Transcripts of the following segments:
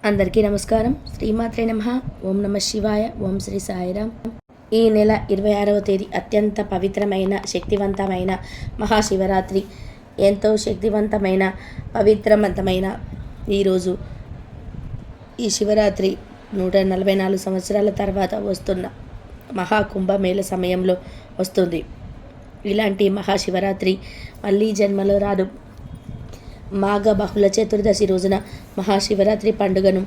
అందరికీ నమస్కారం. శ్రీమాత్రే నమః. ఓం నమ శివాయ. ఓం శ్రీ సాయిరాం. ఈ నెల 26వ తేదీ అత్యంత పవిత్రమైన శక్తివంతమైన మహాశివరాత్రి. ఎంతో శక్తివంతమైన పవిత్రవంతమైన ఈరోజు ఈ శివరాత్రి 144 సంవత్సరాల తర్వాత వస్తున్న మహాకుంభమేళ సమయంలో వస్తుంది. ఇలాంటి మహాశివరాత్రి మళ్ళీ జన్మలో రాదు. మాఘ బహుళ చతుర్దశి రోజున మహాశివరాత్రి పండుగను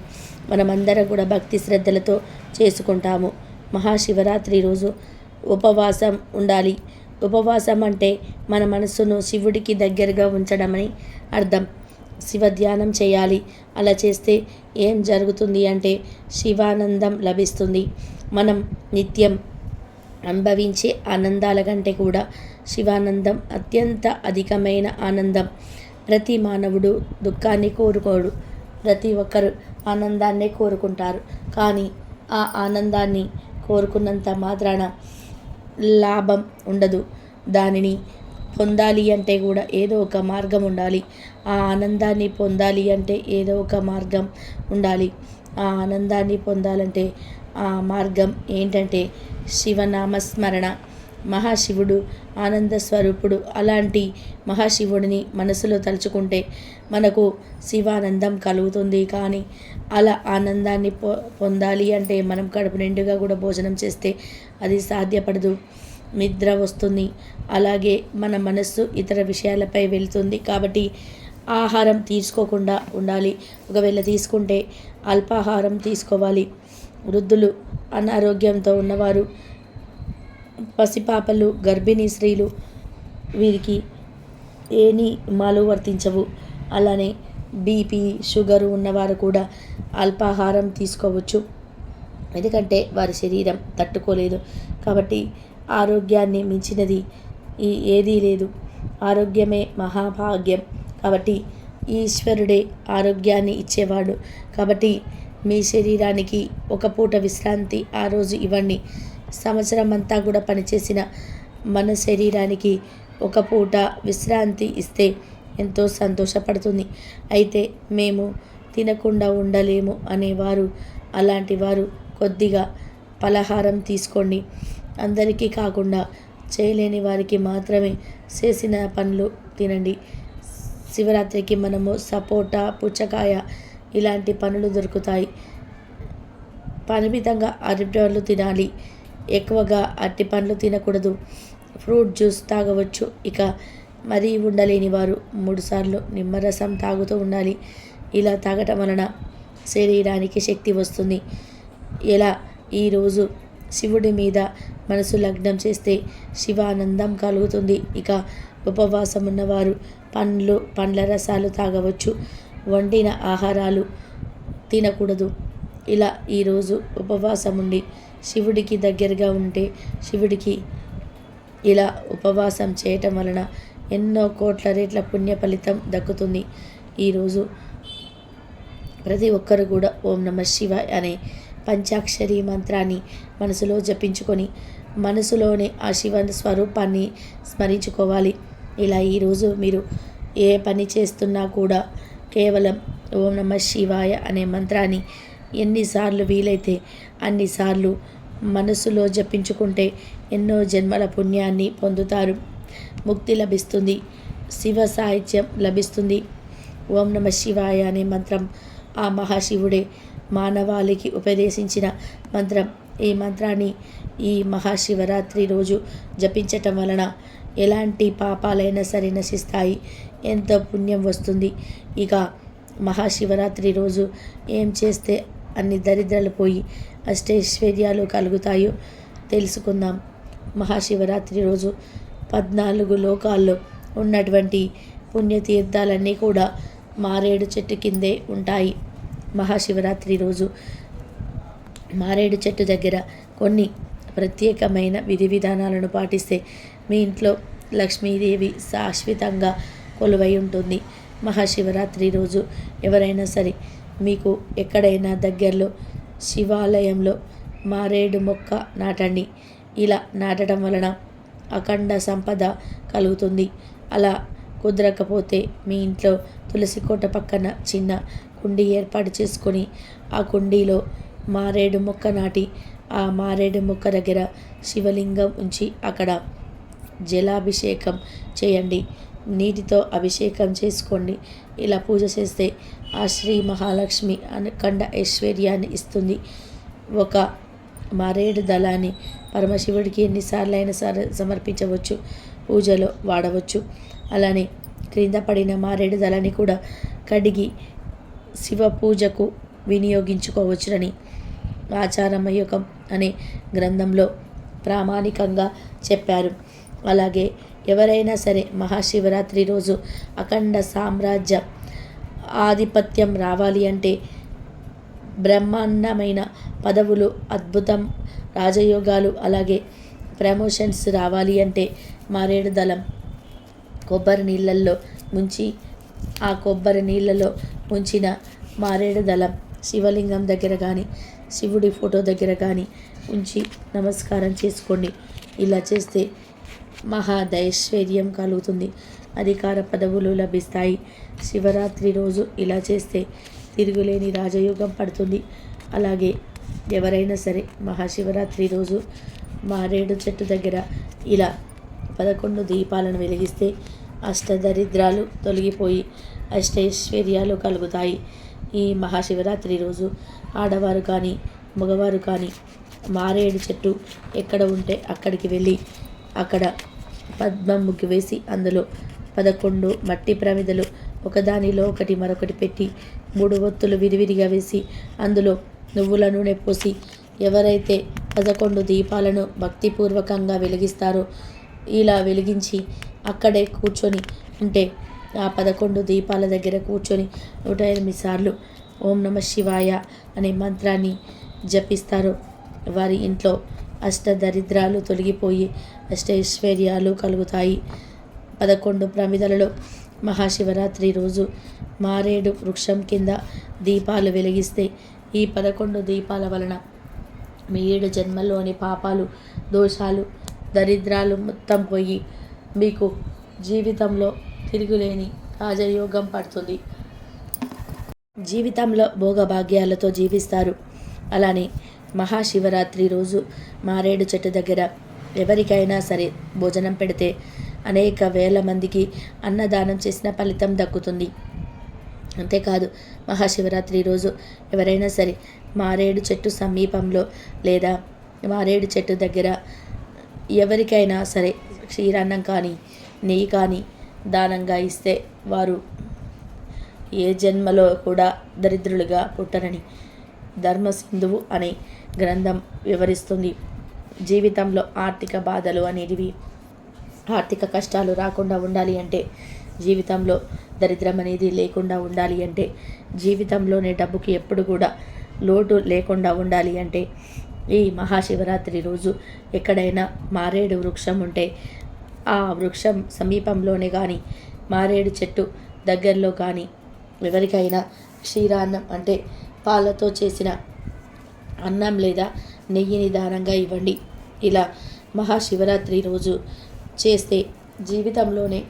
మనమందరం కూడా భక్తి శ్రద్ధలతో చేసుకుంటాము. మహాశివరాత్రి రోజు ఉపవాసం ఉండాలి. ఉపవాసం అంటే మన మనస్సును శివుడికి దగ్గరగా ఉంచడమని అర్థం. శివ ధ్యానం చేయాలి. అలా చేస్తే ఏం జరుగుతుంది అంటే శివానందం లభిస్తుంది. మనం నిత్యం అనుభవించే ఆనందాల కంటే కూడా శివానందం అత్యంత అధికమైన ఆనందం. ప్రతి మానవుడు దుఃఖాన్ని కోరుకోడు. ప్రతి ఒక్కరు ఆనందాన్నే కోరుకుంటారు. కానీ ఆ ఆనందాన్ని కోరుకున్నంత మాత్రాన లాభం ఉండదు. దానిని పొందాలి అంటే కూడా ఏదో ఒక మార్గం ఉండాలి. ఆ ఆనందాన్ని పొందాలి అంటే ఏదో ఒక మార్గం ఉండాలి. ఆ ఆనందాన్ని పొందాలంటే ఆ మార్గం ఏంటంటే శివనామస్మరణ. మహాశివుడు ఆనంద స్వరూపుడు. అలాంటి మహాశివుడిని మనసులో తలుచుకుంటే మనకు శివానందం కలుగుతుంది. కానీ అలా ఆనందాన్ని పొందాలి అంటే మనం కడుపు నిండుగా కూడా భోజనం చేస్తే అది సాధ్యపడదు. నిద్ర వస్తుంది. అలాగే మన మనస్సు ఇతర విషయాలపై వెళ్తుంది. కాబట్టి ఆహారం తీసుకోకుండా ఉండాలి. ఒకవేళ తీసుకుంటే అల్పాహారం తీసుకోవాలి. వృద్ధులు, అనారోగ్యంతో ఉన్నవారు, పసిపాపలు, గర్భిణీ స్త్రీలు వీరికి ఏ నియమాలు వర్తించవు. అలానే బీపీ, షుగరు ఉన్నవారు కూడా అల్పాహారం తీసుకోవచ్చు. ఎందుకంటే వారి శరీరం తట్టుకోలేదు. కాబట్టి ఆరోగ్యాన్ని మించినది ఏదీ లేదు. ఆరోగ్యమే మహాభాగ్యం. కాబట్టి ఈశ్వరుడే ఆరోగ్యాన్ని ఇచ్చేవాడు. కాబట్టి మీ శరీరానికి ఒక పూట విశ్రాంతి ఆ రోజు ఇవ్వండి. సంవత్సరం అంతా కూడా పనిచేసిన మన శరీరానికి ఒక పూట విశ్రాంతి ఇస్తే ఎంతో సంతోషపడుతుంది. అయితే మేము తినకుండా ఉండలేము అనేవారు, అలాంటి వారు కొద్దిగా పలహారం తీసుకోండి. అందరికీ కాకుండా చేయలేని వారికి మాత్రమే చేసిన పండ్లు తినండి. శివరాత్రికి మనము సపోటా, పుచ్చకాయ ఇలాంటి పండ్లు దొరుకుతాయి. పరిమితంగా అరటిపళ్ళు తినాలి. ఎక్కువగా అరటి పండ్లు తినకూడదు. ఫ్రూట్ జ్యూస్ తాగవచ్చు. ఇక మరీ ఉండలేని వారు 3 సార్లు నిమ్మరసం తాగుతూ ఉండాలి. ఇలా తాగటం వలన శరీరానికి శక్తి వస్తుంది. ఎలా ఈరోజు శివుడి మీద మనసు లగ్నం చేస్తే శివానందం కలుగుతుంది. ఇక ఉపవాసం ఉన్నవారు పండ్ల రసాలు తాగవచ్చు. వండిన ఆహారాలు తినకూడదు. ఇలా ఈరోజు ఉపవాసం ఉండి శివుడికి దగ్గరగా ఉంటే శివుడికి ఇలా ఉపవాసం చేయటం వలన ఎన్నో కోట్ల రేట్ల పుణ్య ఫలితం దక్కుతుంది. ఈరోజు ప్రతి ఒక్కరు కూడా ఓం నమ శివాయ అనే పంచాక్షరి మంత్రాన్ని మనసులో జపించుకొని మనసులోనే ఆ శివ స్వరూపాన్ని స్మరించుకోవాలి. ఇలా ఈరోజు మీరు ఏ పని చేస్తున్నా కూడా కేవలం ఓం నమ శివాయ అనే మంత్రాన్ని ఎన్నిసార్లు వీలైతే అన్నిసార్లు మనసులో జపించుకుంటే ఎన్నో జన్మల పుణ్యాన్ని పొందుతారు. ముక్తి లభిస్తుంది. శివ సాహిత్యం లభిస్తుంది. ఓం నమ శివాయ అనే మంత్రం ఆ మహాశివుడే మానవాళికి ఉపదేశించిన మంత్రం. ఈ మంత్రాన్ని ఈ మహాశివరాత్రి రోజు జపించటం వలన ఎలాంటి పాపాలైనా సరే నశిస్తాయి. ఎంతో పుణ్యం వస్తుంది. ఇక మహాశివరాత్రి రోజు ఏం చేస్తే అన్ని దరిద్రాలు పోయి అష్టైశ్వర్యాలు కలుగుతాయో తెలుసుకుందాం. మహాశివరాత్రి రోజు 14 లోకాల్లో ఉన్నటువంటి పుణ్యతీర్థాలన్నీ కూడా మారేడు చెట్టు కిందే ఉంటాయి. మహాశివరాత్రి రోజు మారేడు చెట్టు దగ్గర కొన్ని ప్రత్యేకమైన విధి విధానాలను పాటిస్తే మీ ఇంట్లో లక్ష్మీదేవి శాశ్వతంగా కొలువై ఉంటుంది. మహాశివరాత్రి రోజు ఎవరైనా సరే మీకు ఎక్కడైనా దగ్గరలో శివాలయంలో మారేడు మొక్క నాటండి. ఇలా నాటడం వలన అఖండ సంపద కలుగుతుంది. అలా కుదరకపోతే మీ ఇంట్లో తులసి కోట పక్కన చిన్న కుండీ ఏర్పాటు చేసుకొని ఆ కుండీలో మారేడు మొక్క నాటి ఆ మారేడు మొక్క దగ్గర శివలింగం ఉంచి అక్కడ జలాభిషేకం చేయండి. నీటితో అభిషేకం చేసుకోండి. ఇలా పూజ చేస్తే ఆ శ్రీ మహాలక్ష్మి అఖండ ఐశ్వర్యాన్ని ఇస్తుంది. ఒక మారేడు దళాన్ని పరమశివుడికి ఎన్నిసార్లైనా సరే సమర్పించవచ్చు, పూజలో వాడవచ్చు. అలానే క్రింద పడిన మారేడు దళాన్ని కూడా కడిగి శివ పూజకు వినియోగించుకోవచ్చునని ఆచారమయూకం అనే గ్రంథంలో ప్రామాణికంగా చెప్పారు. అలాగే ఎవరైనా సరే మహాశివరాత్రి రోజు అఖండ సామ్రాజ్య ఆధిపత్యం రావాలి అంటే, బ్రహ్మాండమైన పదవులు, అద్భుతం, రాజయోగాలు, అలాగే ప్రమోషన్స్ రావాలి అంటే మారేడు దళం కొబ్బరి నీళ్ళల్లో ముంచి ఆ కొబ్బరి నీళ్ళలో ముంచిన మారేడు దళం శివలింగం దగ్గర కానీ శివుడి ఫోటో దగ్గర కానీ ఉంచి నమస్కారం చేసుకోండి. ఇలా చేస్తే మహాదైశ్వర్యం కలుగుతుంది, అధికార పదవులు లభిస్తాయి. శివరాత్రి రోజు ఇలా చేస్తే తిరుగులేని రాజయోగం పడుతుంది. అలాగే ఎవరైనా సరే మహాశివరాత్రి రోజు మారేడు చెట్టు దగ్గర ఇలా 11 దీపాలను వెలిగిస్తే అష్టదరిద్రాలు తొలగిపోయి అష్టైశ్వర్యాలు కలుగుతాయి. ఈ మహాశివరాత్రి రోజు ఆడవారు కానీ మగవారు కానీ మారేడు చెట్టు ఎక్కడ ఉంటే అక్కడికి వెళ్ళి అక్కడ పద్మం ముగ్గు వేసి అందులో 11 మట్టి ప్రమిదలు ఒకదానిలో ఒకటి మరొకటి పెట్టి 3 ఒత్తులు విడివిడిగా వేసి అందులో నువ్వుల నూనె పోసి ఎవరైతే 11 దీపాలను భక్తిపూర్వకంగా వెలిగిస్తారో ఇలా వెలిగించి అక్కడే కూర్చొని ఉంటే ఆ 11 దీపాల దగ్గర కూర్చొని 108 సార్లు ఓం నమ శివాయ అనే మంత్రాన్ని జపిస్తారు. వారి ఇంట్లో అష్టదరిద్రాలు తొలగిపోయి అష్టైశ్వర్యాలు కలుగుతాయి. 11 ప్రమిదలలో మహాశివరాత్రి రోజు మారేడు వృక్షం కింద దీపాలు వెలిగిస్తే ఈ 11 దీపాల వలన మీ 7 జన్మల్లోని పాపాలు, దోషాలు, దరిద్రాలు మొత్తం పోయి మీకు జీవితంలో తిరుగులేని రాజయోగం పడుతుంది. జీవితంలో భోగభాగ్యాలతో జీవిస్తారు. అలానే మహాశివరాత్రి రోజు మారేడు చెట్టు దగ్గర ఎవరికైనా సరే భోజనం పెడితే అనేక వేల మందికి అన్నదానం చేసిన ఫలితం దక్కుతుంది. అంతేకాదు మహాశివరాత్రి రోజు ఎవరైనా సరే మారేడు చెట్టు సమీపంలో లేదా మారేడు చెట్టు దగ్గర ఎవరికైనా సరే క్షీరాన్నం కానీ నెయ్యి కానీ దానంగా ఇస్తే వారు ఏ జన్మలో కూడా దరిద్రులుగా పుట్టరని ధర్మసింధువు అనే గ్రంథం వివరిస్తుంది. జీవితంలో ఆర్థిక బాధలు అనేటివి, ఆర్థిక కష్టాలు రాకుండా ఉండాలి అంటే, జీవితంలో దరిద్రం అనేది లేకుండా ఉండాలి అంటే, జీవితంలోనే డబ్బుకి ఎప్పుడు కూడా లోటు లేకుండా ఉండాలి అంటే ఈ మహాశివరాత్రి రోజు ఎక్కడైనా మారేడు వృక్షం ఉంటే ఆ వృక్షం సమీపంలోనే కానీ మారేడు చెట్టు దగ్గరలో కానీ ఎవరికైనా క్షీరాన్నం అంటే పాలతో చేసిన అన్నం లేదా నెయ్యిని దానంగా ఇవ్వండి. ఇలా మహాశివరాత్రి రోజు చేస్తే జీవితంలోనే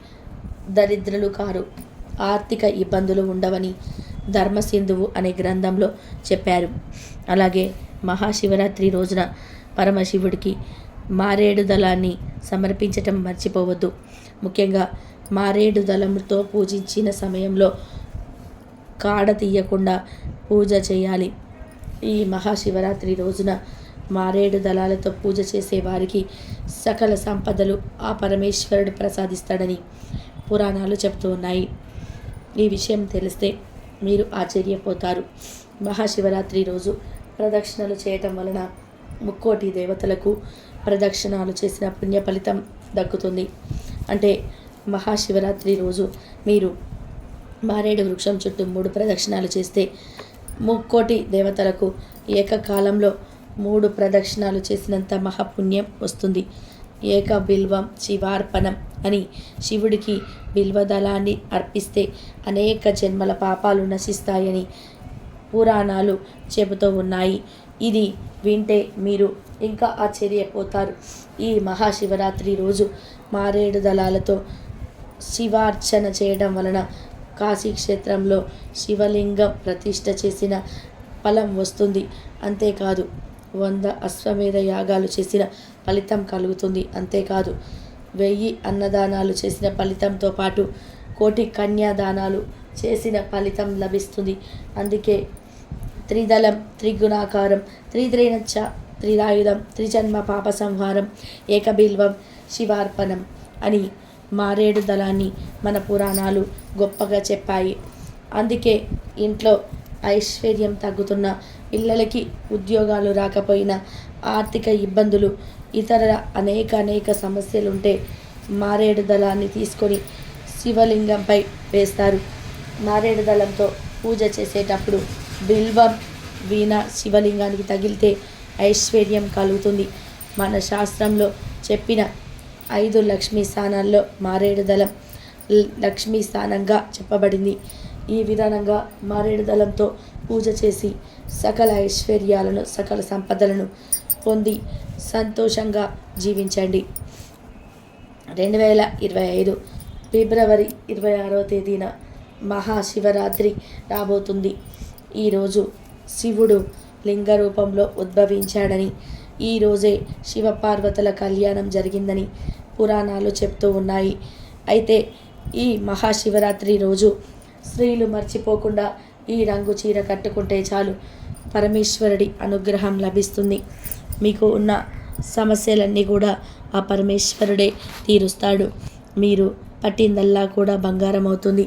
దరిద్రులు కారు, ఆర్థిక ఇబ్బందులు ఉండవని ధర్మసింధువు అనే గ్రంథంలో చెప్పారు. అలాగే మహాశివరాత్రి రోజున పరమశివుడికి మారేడు దళాన్ని సమర్పించటం మర్చిపోవద్దు. ముఖ్యంగా మారేడు దళంతో పూజించిన సమయంలో కాడ తీయకుండా పూజ చేయాలి. ఈ మహాశివరాత్రి రోజున మారేడు దళాలతో పూజ చేసే వారికి సకల సంపదలు ఆ పరమేశ్వరుడు ప్రసాదిస్తాడని పురాణాలు చెబుతూ ఉన్నాయి. ఈ విషయం తెలిస్తే మీరు ఆశ్చర్యపోతారు. మహాశివరాత్రి రోజు ప్రదక్షిణలు చేయటం వలన ముక్కోటి దేవతలకు ప్రదక్షిణాలు చేసిన పుణ్య ఫలితం దక్కుతుంది. అంటే మహాశివరాత్రి రోజు మీరు మారేడు వృక్షం చుట్టూ 3 ప్రదక్షిణాలు చేస్తే ముక్కోటి దేవతలకు ఏకకాలంలో 3 ప్రదక్షిణాలు చేసినంత మహాపుణ్యం వస్తుంది. ఏక బిల్వం శివార్పణం అని శివుడికి బిల్వదళాన్ని అర్పిస్తే అనేక జన్మల పాపాలు నశిస్తాయని పురాణాలు చెబుతూ ఉన్నాయి. ఇది వింటే మీరు ఇంకా ఆశ్చర్యపోతారు. ఈ మహాశివరాత్రి రోజు మారేడు దళాలతో శివార్చన చేయడం వలన కాశీ క్షేత్రంలో శివలింగం ప్రతిష్ఠ చేసిన ఫలం వస్తుంది. అంతేకాదు 100 అశ్వమేధ యాగాలు చేసిన ఫలితం కలుగుతుంది. అంతేకాదు 1000 అన్నదానాలు చేసిన ఫలితంతో పాటు 1,000,000 కన్యాదానాలు చేసిన ఫలితం లభిస్తుంది. అందుకే త్రిదళం, త్రిగుణాకారం, త్రిద్రేణచ్చ, త్రిరాయుధం, త్రిజన్మ పాప సంహారం, ఏకబిల్వం శివార్పణం అని మారేడు దళాన్ని మన పురాణాలు గొప్పగా చెప్పాయి. అందుకే ఇంట్లో ఐశ్వర్యం తగ్గుతున్న, పిల్లలకి ఉద్యోగాలు రాకపోయినా, ఆర్థిక ఇబ్బందులు, ఇతర అనేక సమస్యలుంటే మారేడు దళాన్ని తీసుకొని శివలింగంపై వేస్తారు. మారేడు దళంతో పూజ చేసేటప్పుడు బిల్వం వీణ శివలింగానికి తగిలితే ఐశ్వర్యం కలుగుతుంది. మన శాస్త్రంలో చెప్పిన 5 లక్ష్మీ స్థానాల్లో మారేడు దళం లక్ష్మీ స్థానంగా చెప్పబడింది. ఈ విధానంగా మారేడు దళంతో పూజ చేసి సకల ఐశ్వర్యాలను, సకల సంపదలను పొంది సంతోషంగా జీవించండి. 2025 ఫిబ్రవరి 26వ తేదీన మహాశివరాత్రి రాబోతుంది. ఈరోజు శివుడు లింగ రూపంలో ఉద్భవించాడని, ఈరోజే శివపార్వతుల కళ్యాణం జరిగిందని పురాణాలు చెప్తూ ఉన్నాయి. అయితే ఈ మహాశివరాత్రి రోజు స్త్రీలు మర్చిపోకుండా ఈ రంగు చీర కట్టుకుంటే చాలు, పరమేశ్వరుడి అనుగ్రహం లభిస్తుంది. మీకు ఉన్న సమస్యలన్నీ కూడా ఆ పరమేశ్వరుడే తీరుస్తాడు. మీరు పట్టిందల్లా కూడా బంగారం అవుతుంది.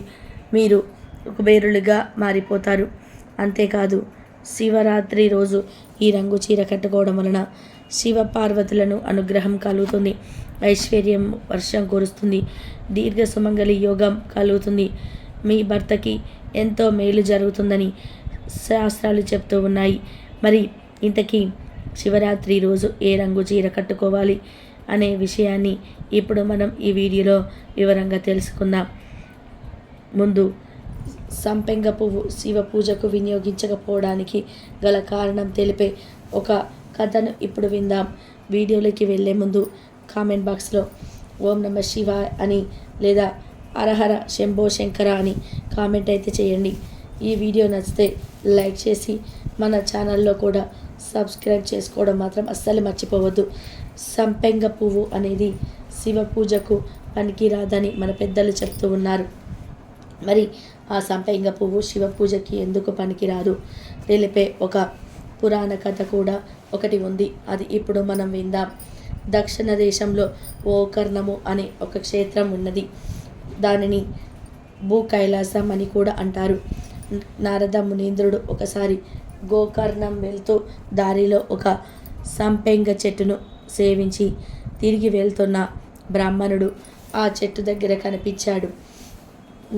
మీరు కుబేరులుగా మారిపోతారు. అంతేకాదు శివరాత్రి రోజు ఈ రంగు చీర కట్టుకోవడం వలన శివ పార్వతులను అనుగ్రహం కలుగుతుంది. ఐశ్వర్యం వర్షం కురుస్తుంది. దీర్ఘ సుమంగళి యోగం కలుగుతుంది. మీ భర్తకి ఎంతో మేలు జరుగుతుందని శాస్త్రాలు చెప్తూ ఉన్నాయి. మరి ఇంతకీ శివరాత్రి రోజు ఏ రంగు చీర కట్టుకోవాలి అనే విషయాన్ని ఇప్పుడు మనం ఈ వీడియోలో వివరంగా తెలుసుకుందాం. ముందు సంపెంగ పువ్వు శివ పూజకు వినియోగించకపోవడానికి గల కారణం తెలిపే ఒక కథను ఇప్పుడు విందాం. వీడియోలోకి వెళ్ళే ముందు కామెంట్ బాక్స్లో ఓం నమ శివాయ అని లేదా హరహర శంభో శంకర అని కామెంట్ అయితే చేయండి. ఈ వీడియో నచ్చితే లైక్ చేసి మన ఛానల్లో కూడా సబ్స్క్రైబ్ చేసుకోవడం మాత్రం అస్సలు మర్చిపోవద్దు. సంపెంగ పువ్వు అనేది శివ పూజకు పనికిరాదని మన పెద్దలు చెప్తూ ఉన్నారు. మరి ఆ సంపెంగ పువ్వు శివ పూజకి ఎందుకు పనికిరాదు తెలిపే ఒక పురాణ కథ కూడా ఒకటి ఉంది. అది ఇప్పుడు మనం విందాం. దక్షిణ దేశంలో గోకర్ణము అనే ఒక క్షేత్రం ఉన్నది. దానిని భూ కైలాసం అని కూడా అంటారు. నారద మునీంద్రుడు ఒకసారి గోకర్ణం వెళ్తూ దారిలో ఒక సంపెంగ చెట్టును సేవించి తిరిగి వెళ్తున్న బ్రాహ్మణుడు ఆ చెట్టు దగ్గర కనిపించాడు.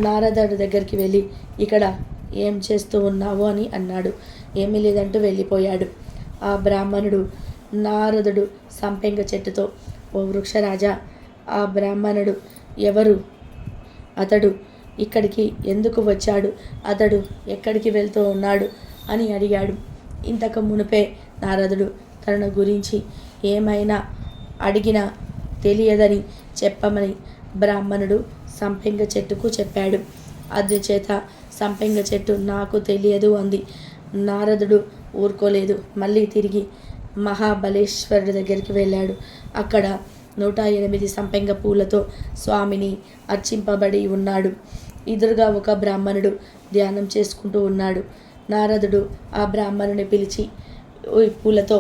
నారదుడి దగ్గరికి వెళ్ళి ఇక్కడ ఏం చేస్తూ ఉన్నావు అని అన్నాడు. ఏమీ లేదంటూ వెళ్ళిపోయాడు. ఆ బ్రాహ్మణుడు నారదుడు సంపెంగ చెట్టుతో, ఓ వృక్షరాజా, ఆ బ్రాహ్మణుడు ఎవరు? అతడు ఇక్కడికి ఎందుకు వచ్చాడు? అతడు ఎక్కడికి వెళ్తూ ఉన్నాడు అని అడిగాడు. ఇంతకు మునుపే నారదుడు తన గురించి ఏమైనా అడిగినా తెలియదని చెప్పమని బ్రాహ్మణుడు సంపెంగ చెట్టుకు చెప్పాడు. అందుచేత సంపెంగ చెట్టు నాకు తెలియదు అంది. నారదుడు ఊరుకోలేదు. మళ్ళీ తిరిగి మహాబలేశ్వరుడి దగ్గరికి వెళ్ళాడు. అక్కడ 108 సంపెంగ పూలతో స్వామిని అర్చింపబడి ఉన్నాడు. ఎదురుగా ఒక బ్రాహ్మణుడు ధ్యానం చేసుకుంటూ ఉన్నాడు. నారదుడు ఆ బ్రాహ్మణుని పిలిచి ఈ పూలతో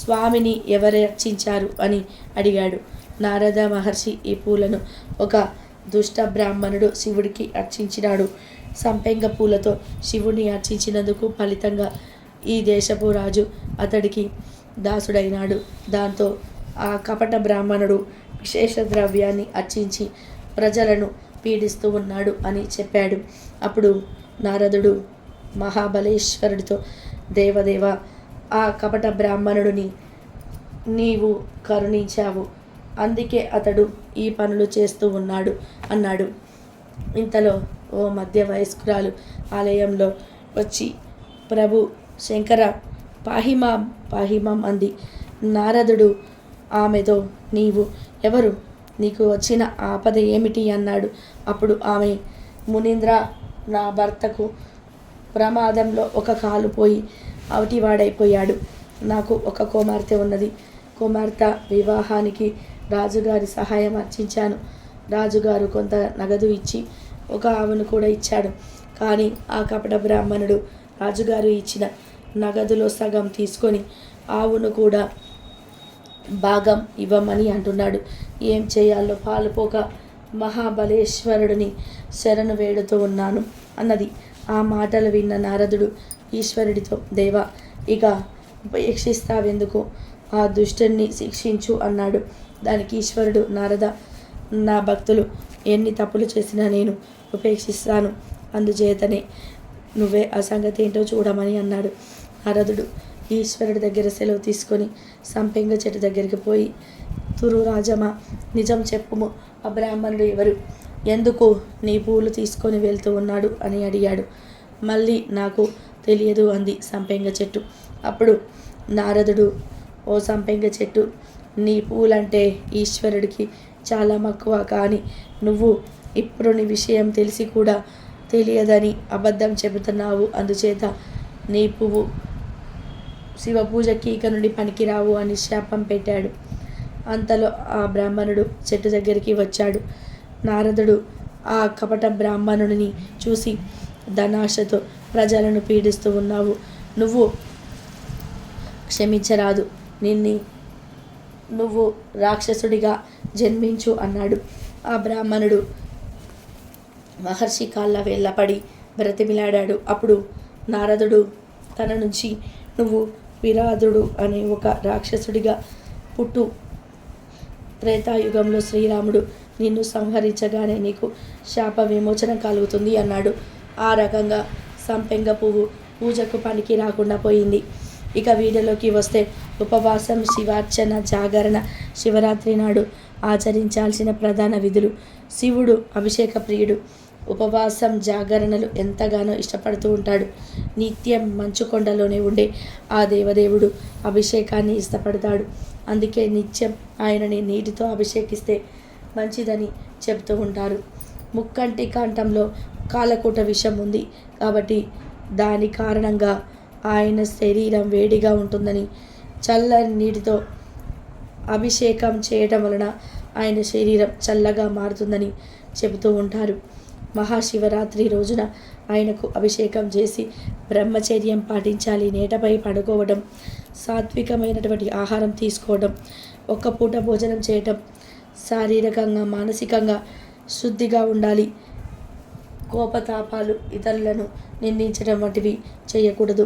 స్వామిని ఎవరు అర్చించారు అని అడిగాడు. నారద మహర్షి ఈ పూలను ఒక దుష్ట బ్రాహ్మణుడు శివుడికి అర్చించినాడు. సంపెంగ పూలతో శివుని అర్చించినందుకు ఫలితంగా ఈ దేశపు రాజు అతడికి దాసుడైనాడు. దాంతో ఆ కపట బ్రాహ్మణుడు విశేష ద్రవ్యాన్ని అర్చించి ప్రజలను పీడిస్తూ ఉన్నాడు అని చెప్పాడు. అప్పుడు నారదుడు మహాబలేశ్వరుడితో, దేవదేవ, ఆ కపట బ్రాహ్మణుడిని నీవు కరుణించావు, అందుకే అతడు ఈ పనులు చేస్తూ ఉన్నాడు అన్నాడు. ఇంతలో ఓ మధ్య వయస్కురాలు ఆలయంలో వచ్చి, ప్రభు శంకర, పాహిమాం పాహిమాం అంది. నారదుడు ఆమెతో, నీవు ఎవరు? నీకు వచ్చిన ఆపద ఏమిటి అన్నాడు. అప్పుడు ఆమె, మునీంద్ర, నా భర్తకు ప్రమాదంలో ఒక కాలు పోయి అవటివాడైపోయాడు. నాకు ఒక కుమార్తె ఉన్నది. కుమార్తె వివాహానికి రాజుగారి సహాయం అర్చించాను. రాజుగారు కొంత నగదు ఇచ్చి ఒక ఆవును కూడా ఇచ్చాడు. కానీ ఆ కపట బ్రాహ్మణుడు రాజుగారు ఇచ్చిన నగదులో సగం తీసుకొని ఆవును కూడా భాగం ఇవ్వమని అంటున్నాడు. ఏం చేయాలో పాలుపోక మహాబలేశ్వరుడిని శరణు వేడుతూ ఉన్నాను అన్నది. ఆ మాటలు విన్న నారదుడు ఈశ్వరుడితో, దేవా, ఇక ఉపేక్షిస్తావెందుకు? ఆ దుష్టుణ్ణి శిక్షించు అన్నాడు. దానికి ఈశ్వరుడు, నారద, నా భక్తులు ఎన్ని తప్పులు చేసినా నేను ఉపేక్షిస్తాను. అందుచేతనే నువ్వే ఆ సంగతి ఏంటో చూడమని అన్నాడు. నారదుడు ఈశ్వరుడి దగ్గర సెలవు తీసుకొని సంపెంగ చెట్టు దగ్గరికి పోయి, తురు రాజమా, నిజం చెప్పుము, ఆ బ్రాహ్మణుడు ఎవరు? ఎందుకు నీ పూలు తీసుకొని వెళ్తూ ఉన్నాడు అని అడిగాడు. మళ్ళీ నాకు తెలియదు అంది సంపెంగ చెట్టు. అప్పుడు నారదుడు, ఓ సంపెంగ చెట్టు, నీ పూలంటే ఈశ్వరుడికి చాలా మక్కువ. కానీ నువ్వు ఇప్పుడు నీ విషయం తెలిసి కూడా తెలియదని అబద్ధం చెబుతున్నావు. అందుచేత నీ పువ్వు శివ పూజకి ఇక నుండి పనికిరావు అని శాపం పెట్టాడు. అంతలో ఆ బ్రాహ్మణుడు చెట్టు దగ్గరికి వచ్చాడు. నారదుడు ఆ కపట బ్రాహ్మణుడిని చూసి, ధనాశతో ప్రజలను పీడిస్తూ ఉన్నావు, నువ్వు క్షమించరాదు. నువ్వు రాక్షసుడిగా జన్మించు అన్నాడు. ఆ బ్రాహ్మణుడు మహర్షి కాళ్ళ వేళ్ళపడి బ్రతిమిలాడాడు. అప్పుడు నారదుడు తన నుంచి, నువ్వు విరాధుడు అనే ఒక రాక్షసుడిగా పుట్టు. త్రేతాయుగంలో శ్రీరాముడు నిన్ను సంహరించగానే నీకు శాప విమోచన కలుగుతుంది అన్నాడు. ఆ రకంగా సంపెంగ పువ్వు పూజకు పనికి రాకుండా పోయింది. ఇక వీడియోలోకి వస్తే, ఉపవాసం, శివార్చన, జాగరణ, శివరాత్రి నాడు ఆచరించాల్సిన ప్రధాన విధులు. శివుడు అభిషేక ప్రియుడు. ఉపవాసం, జాగరణలు ఎంతగానో ఇష్టపడుతూ ఉంటాడు. నిత్యం మంచుకొండలోనే ఉండే ఆ దేవదేవుడు అభిషేకాన్ని ఇష్టపడతాడు. అందుకే నిత్యం ఆయనని నీటితో అభిషేకిస్తే మంచిదని చెబుతూ ఉంటారు. ముక్కంటి కంఠంలో కాలకూట విషం ఉంది కాబట్టి దాని కారణంగా ఆయన శరీరం వేడిగా ఉంటుందని, చల్లని నీటితో అభిషేకం చేయటం వలన ఆయన శరీరం చల్లగా మారుతుందని చెబుతూ ఉంటారు. మహాశివరాత్రి రోజున ఆయనకు అభిషేకం చేసి బ్రహ్మచర్యం పాటించాలి. నేటపై పడుకోవడం, సాత్వికమైనటువంటి ఆహారం తీసుకోవడం, ఒక్క పూట భోజనం చేయటం, శారీరకంగా మానసికంగా శుద్ధిగా ఉండాలి. కోపతాపాలు, ఇతరులను నిందించడం వంటివి చేయకూడదు.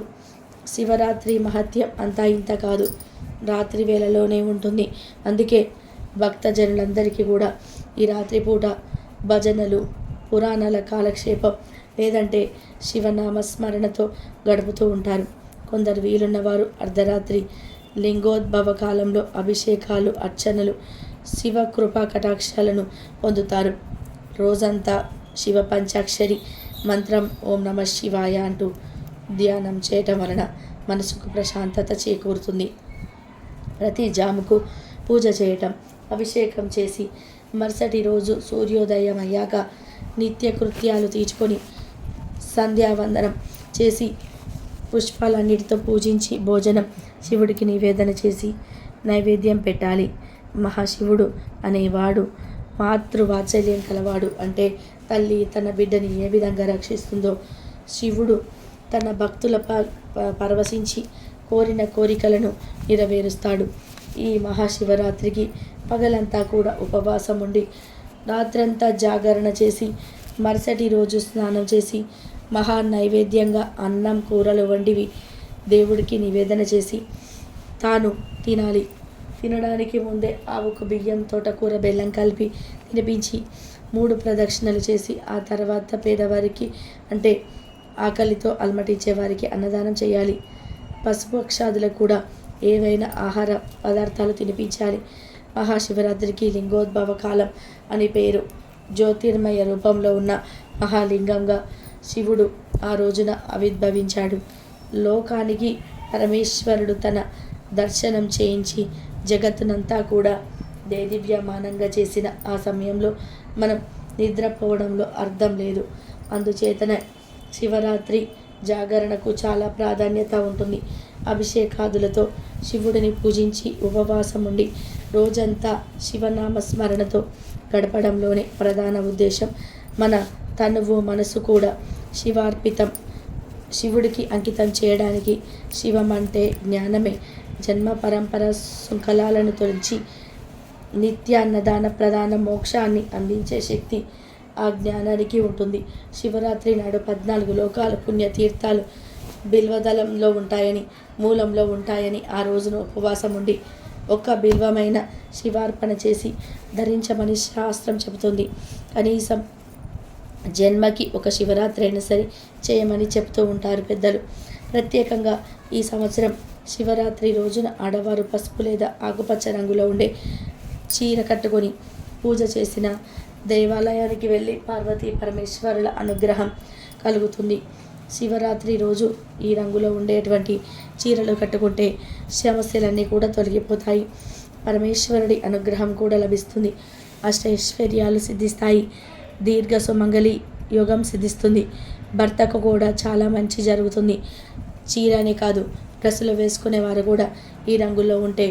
శివరాత్రి మహత్యం అంతా ఇంత కాదు, రాత్రి వేళలోనే ఉంటుంది. అందుకే భక్తజనులందరికీ కూడా ఈ రాత్రిపూట భజనలు, పురాణాల కాలక్షేపం లేదంటే శివనామస్మరణతో గడుపుతూ ఉంటారు. కొందరు వీలున్నవారు అర్ధరాత్రి లింగోద్భవ కాలంలో అభిషేకాలు, అర్చనలు, శివ కృపా కటాక్షాలను పొందుతారు. రోజంతా శివ పంచాక్షరి మంత్రం ఓం నమ శివాయ అంటూ ధ్యానం చేయటం వలన మనసుకు ప్రశాంతత చేకూరుతుంది. ప్రతి జాముకు పూజ చేయటం, అభిషేకం చేసి మరుసటి రోజు సూర్యోదయం అయ్యాక నిత్య కృత్యాలు తీర్చుకొని సంధ్యావందనం చేసి పుష్పాలన్నిటితో పూజించి భోజనం శివుడికి నివేదన చేసి నైవేద్యం పెట్టాలి. మహాశివుడు అనేవాడు మాతృవాత్సల్యం కలవాడు. అంటే తల్లి తన బిడ్డని ఏ విధంగా రక్షిస్తుందో శివుడు తన భక్తుల పరవశించి కోరిన కోరికలను నెరవేరుస్తాడు. ఈ మహాశివరాత్రికి పగలంతా కూడా ఉపవాసం ఉండి రాత్రంతా జాగరణ చేసి మరుసటి రోజు స్నానం చేసి మహా నైవేద్యంగా అన్నం, కూరలు వండివి దేవుడికి నివేదన చేసి తాను తినాలి. తినడానికి ముందే ఆవుకు బియ్యం, తోటకూర, బెల్లం కలిపి తినిపించి 3 ప్రదక్షిణలు చేసి ఆ తర్వాత పేదవారికి అంటే ఆకలితో అలమటించే వారికి అన్నదానం చేయాలి. పసుపు అక్షాదులకు కూడా ఏవైనా ఆహార పదార్థాలు తినిపించాలి. మహాశివరాత్రికి లింగోద్భవ కాలం అని పేరు. జ్యోతిర్మయ రూపంలో ఉన్న మహాలింగంగా శివుడు ఆ రోజున ఆవిర్భవించాడు. లోకానికి పరమేశ్వరుడు తన దర్శనం చేయించి జగత్తునంతా కూడా దేదీప్యమానంగా చేసిన ఆ సమయంలో మనం నిద్రపోవడంలో అర్థం లేదు. అందుచేతనే శివరాత్రి జాగరణకు చాలా ప్రాధాన్యత ఉంటుంది. అభిషేకాదులతో శివుడిని పూజించి ఉపవాసం ఉండి రోజంతా శివనామస్మరణతో గడపడంలోనే ప్రధాన ఉద్దేశం. మన తనువు మనసు కూడా శివార్పితం, శివుడికి అంకితం చేయడానికి. శివం అంటే జ్ఞానమే. జన్మ పరంపర శృంఖలాలను తొలగించి నిత్య అన్నదాన ప్రధాన మోక్షాన్ని అందించే శక్తి ఆ జ్ఞానానికి ఉంటుంది. శివరాత్రి నాడు 14 లోకాల పుణ్యతీర్థాలు బిల్వదళంలో ఉంటాయని, మూలంలో ఉంటాయని ఆ రోజున ఉపవాసం ఉండి ఒక్క బిల్వమైన శివార్పణ చేసి ధరించమని శాస్త్రం చెబుతుంది. కనీసం జన్మకి ఒక శివరాత్రి అయినా సరే చేయమని చెప్తూ ఉంటారు పెద్దలు. ప్రత్యేకంగా ఈ సంవత్సరం శివరాత్రి రోజున ఆడవారు పసుపు లేదా ఆకుపచ్చ రంగులో ఉండే చీర కట్టుకొని పూజ చేసిన దేవాలయానికి వెళ్ళి పార్వతీ పరమేశ్వరుల అనుగ్రహం కలుగుతుంది. శివరాత్రి రోజు ఈ రంగులో ఉండేటువంటి చీరలు కట్టుకుంటే సమస్యలన్నీ కూడా తొలగిపోతాయి. పరమేశ్వరుడి అనుగ్రహం కూడా లభిస్తుంది. అష్టైశ్వర్యాలు సిద్ధిస్తాయి. దీర్ఘ సుమంగళి యోగం సిద్ధిస్తుంది. భర్తకు కూడా చాలా మంచి జరుగుతుంది. చీరనే కాదు, డ్రెస్సులు వేసుకునేవారు కూడా ఈ రంగులో ఉంటే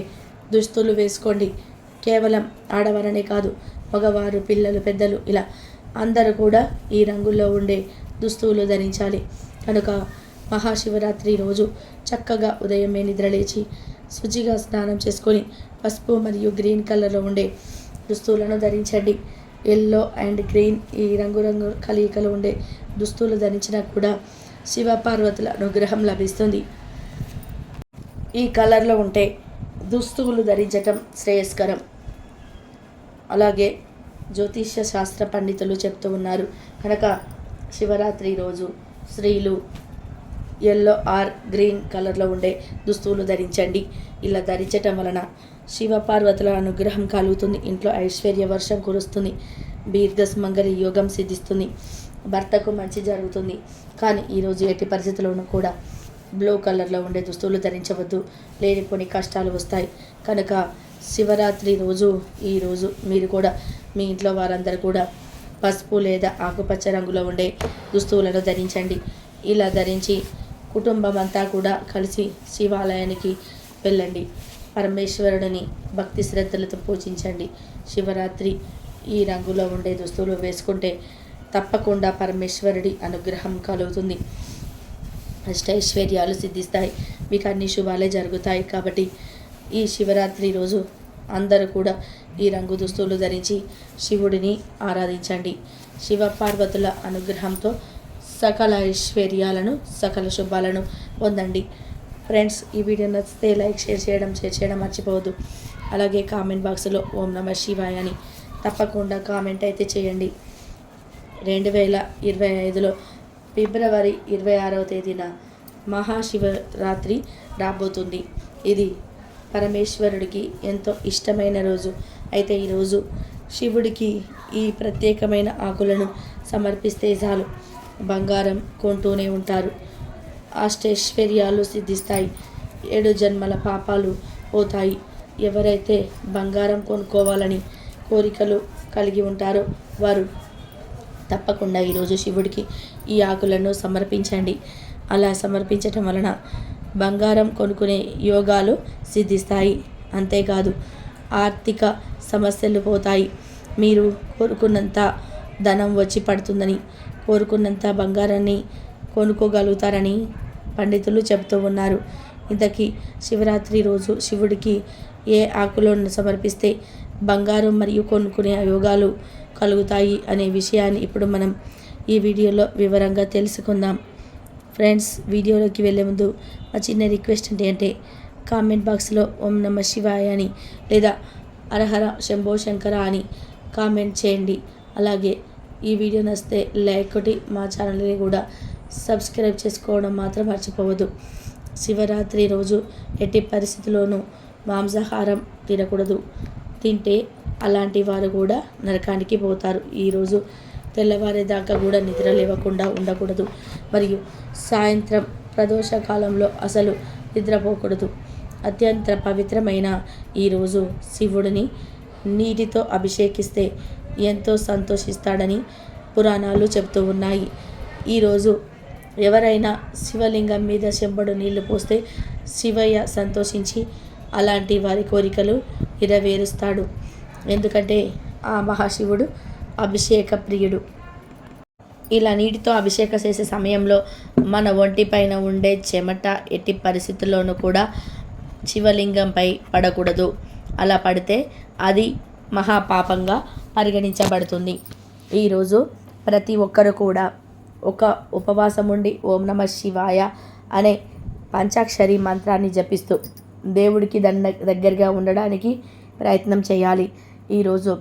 దుస్తులు వేసుకోండి. కేవలం ఆడవారనే కాదు, మగవారు, పిల్లలు, పెద్దలు ఇలా అందరూ కూడా ఈ రంగుల్లో ఉండే దుస్తువులు ధరించాలి. కనుక మహాశివరాత్రి రోజు చక్కగా ఉదయమే నిద్రలేచి శుచిగా స్నానం చేసుకొని పసుపు మరియు గ్రీన్ కలర్లో ఉండే దుస్తువులను ధరించండి. ఎల్లో అండ్ గ్రీన్ ఈ రంగు కలయికలు ఉండే దుస్తులు ధరించినా కూడా శివపార్వతుల అనుగ్రహం లభిస్తుంది. ఈ కలర్లో ఉంటే దుస్తువులు ధరించటం శ్రేయస్కరం. అలాగే జ్యోతిష్య శాస్త్ర పండితులు చెప్తూ ఉన్నారు. కనుక శివరాత్రి రోజు స్త్రీలు ఎల్లో ఆర్ గ్రీన్ కలర్లో ఉండే దుస్తువులు ధరించండి. ఇలా ధరించటం వలన శివపార్వతుల అనుగ్రహం కలుగుతుంది. ఇంట్లో ఐశ్వర్య వర్షం కురుస్తుంది. దీర్ఘసుమంగళి యోగం సిద్ధిస్తుంది. భర్తకు మంచి జరుగుతుంది. కానీ ఈరోజు ఎట్టి పరిస్థితుల్లోనూ కూడా బ్లూ కలర్లో ఉండే దుస్తువులు ధరించవద్దు. లేనిపోని కష్టాలు వస్తాయి. కనుక శివరాత్రి రోజు ఈరోజు మీరు కూడా మీ ఇంట్లో వారందరూ కూడా పసుపు లేదా ఆకుపచ్చ రంగులో ఉండే దుస్తువులను ధరించండి. ఇలా ధరించి కుటుంబం అంతా కూడా కలిసి శివాలయానికి వెళ్ళండి. పరమేశ్వరుడిని భక్తి శ్రద్ధలతో పూజించండి. శివరాత్రి ఈ రంగులో ఉండే దుస్తువులు వేసుకుంటే తప్పకుండా పరమేశ్వరుడి అనుగ్రహం కలుగుతుంది. అష్టైశ్వర్యాలు సిద్ధిస్తాయి. మీకు అన్ని శుభాలే జరుగుతాయి. కాబట్టి ఈ శివరాత్రి రోజు అందరూ కూడా ఈ రంగు దుస్తువులు ధరించి శివుడిని ఆరాధించండి. శివపార్వతుల అనుగ్రహంతో సకల ఐశ్వర్యాలను, సకల శుభాలను పొందండి. ఫ్రెండ్స్, ఈ వీడియో నచ్చితే లైక్, షేర్ చేయడం మర్చిపోవద్దు. అలాగే కామెంట్ బాక్స్లో ఓం నమః శివాయ అని తప్పకుండా కామెంట్ అయితే చేయండి. 2025లో ఫిబ్రవరి 26వ తేదీన మహాశివరాత్రి రాబోతుంది. ఇది పరమేశ్వరుడికి ఎంతో ఇష్టమైన రోజు. అయితే ఈరోజు శివుడికి ఈ ప్రత్యేకమైన ఆకులను సమర్పిస్తే చాలు, బంగారం కొంటూనే ఉంటారు. అష్టైశ్వర్యాలు సిద్ధిస్తాయి. 7 జన్మల పాపాలు పోతాయి. ఎవరైతే బంగారం కొనుక్కోవాలని కోరికలు కలిగి ఉంటారో వారు తప్పకుండా ఈరోజు శివుడికి ఈ ఆకులను సమర్పించండి. అలా సమర్పించటం వలన బంగారం కొనుక్కునే యోగాలు సిద్ధిస్తాయి. అంతేకాదు ఆర్థిక సమస్యలు పోతాయి. మీరు కోరుకున్నంత ధనం వచ్చి పడుతుందని, కోరుకున్నంత బంగారాన్ని కొనుక్కోగలుగుతారని పండితులు చెబుతూ ఉన్నారు. ఇంతకీ శివరాత్రి రోజు శివుడికి ఏ ఆకులను సమర్పిస్తే బంగారం మరియు కొనుక్కునే యోగాలు కలుగుతాయి అనే విషయాన్ని ఇప్పుడు మనం ఈ వీడియోలో వివరంగా తెలుసుకుందాం. ఫ్రెండ్స్, వీడియోలోకి వెళ్ళే ముందు మా చిన్న రిక్వెస్ట్ ఏంటంటే కామెంట్ బాక్స్లో ఓం నమః శివాయ అని లేదా హరహర శంభో శంకర అని కామెంట్ చేయండి. అలాగే ఈ వీడియో నచ్చితే లైక్ కొట్టి మా ఛానల్ని కూడా సబ్స్క్రైబ్ చేసుకోవడం మాత్రం మర్చిపోవద్దు. శివరాత్రి రోజు ఎట్టి పరిస్థితుల్లోనూ మాంసాహారం తినకూడదు. తింటే అలాంటి వారు కూడా నరకానికి పోతారు. ఈరోజు తెల్లవారేదాకా కూడా నిద్ర లేవకుండా ఉండకూడదు. మరియు సాయంత్రం ప్రదోష కాలంలో అసలు నిద్రపోకూడదు. అత్యంత పవిత్రమైన ఈరోజు శివుడిని నీటితో అభిషేకిస్తే ఎంతో సంతోషిస్తాడని పురాణాలు చెబుతూ ఉన్నాయి. ఈరోజు ఎవరైనా శివలింగం మీద చెంబడు నీళ్లు పోస్తే శివయ్య సంతోషించి అలాంటి వారి కోరికలు నెరవేరుస్తాడు. ఎందుకంటే ఆ మహాశివుడు అభిషేక ప్రియుడు. ఇలా నీటితో అభిషేకం చేసే సమయంలో మన ఒంటిపైన ఉండే చెమట ఎట్టి పరిస్థితుల్లోనూ కూడా శివలింగంపై పడకూడదు. అలా పడితే అది మహాపాపంగా పరిగణించబడుతుంది. ఈరోజు ప్రతి ఒక్కరు కూడా ఒక ఉపవాసం ఉండి ఓం నమ శివాయ అనే పంచాక్షరి మంత్రాన్ని జపిస్తూ దేవుడికి దగ్గరగా ఉండడానికి ప్రయత్నం చేయాలి. ఈరోజు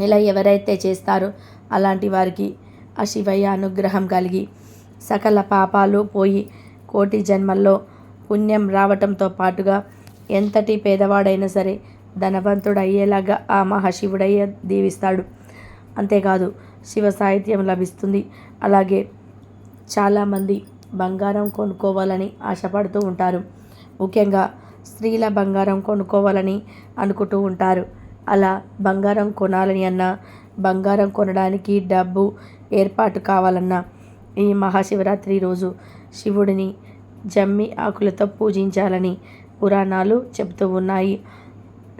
ఇలా ఎవరైతే చేస్తారో అలాంటి వారికి ఆ శివయ్య అనుగ్రహం కలిగి సకల పాపాలు పోయి కోటి జన్మల్లో పుణ్యం రావటంతో పాటుగా ఎంతటి పేదవాడైనా సరే ధనవంతుడయ్యేలాగా ఆ మహాశివుడయ్య దీవిస్తాడు. అంతేకాదు శివ సాహిత్యం లభిస్తుంది. అలాగే చాలామంది బంగారం కొనుక్కోవాలని ఆశపడుతూ ఉంటారు. ముఖ్యంగా స్త్రీల బంగారం కొనుక్కోవాలని అనుకుంటూ ఉంటారు. అలా బంగారం కొనాలని అన్నా, బంగారం కొనడానికి డబ్బు ఏర్పాటు కావాలన్నా ఈ మహాశివరాత్రి రోజు శివుడిని జమ్మి ఆకులతో పూజించాలని పురాణాలు చెబుతూ ఉన్నాయి.